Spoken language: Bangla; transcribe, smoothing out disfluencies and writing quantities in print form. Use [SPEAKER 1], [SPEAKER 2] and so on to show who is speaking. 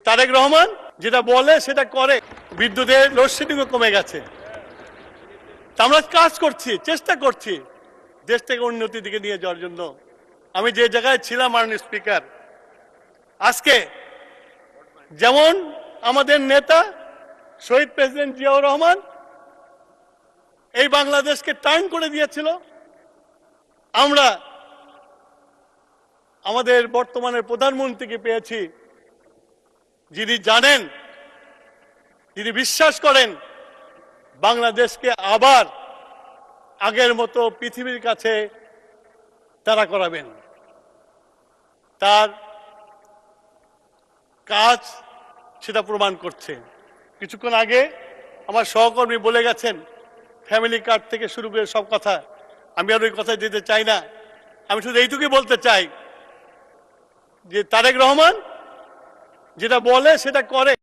[SPEAKER 1] তারেক রহমান যেটা বলে সেটা করে। বিদ্যুতের লোডশেডিংও কমে গেছে। আমরা কাজ করছি, চেষ্টা করছি দেশটাকে উন্নতির দিকে নিয়ে যাওয়ার জন্য। আমি যে জায়গায় ছিলাম মাননীয় স্পিকার, আজকে যেমন আমাদের নেতা শহীদ প্রেসিডেন্ট জিয়াউর রহমান এই বাংলাদেশকে টার্ন করে দিয়েছিল, আমরা আমাদের বর্তমানের প্রধানমন্ত্রীকে পেয়েছি যিনি জানেন, যিনি বিশ্বাস করেন বাংলাদেশকে আবার আগের মতো পৃথিবীর কাছে তারা করাবেন। তার কাজ সেটা প্রমাণ করছে। কিছুক্ষণ আগে আমার সহকর্মী বলে গেছেন ফ্যামিলি কার্ড থেকে শুরু করে সব কথা, আমি আর ওই কথায় যেতে চাই না। আমি শুধু এইটুকুই বলতে চাই যে তারেক রহমান যেটা বলে সেটা করে।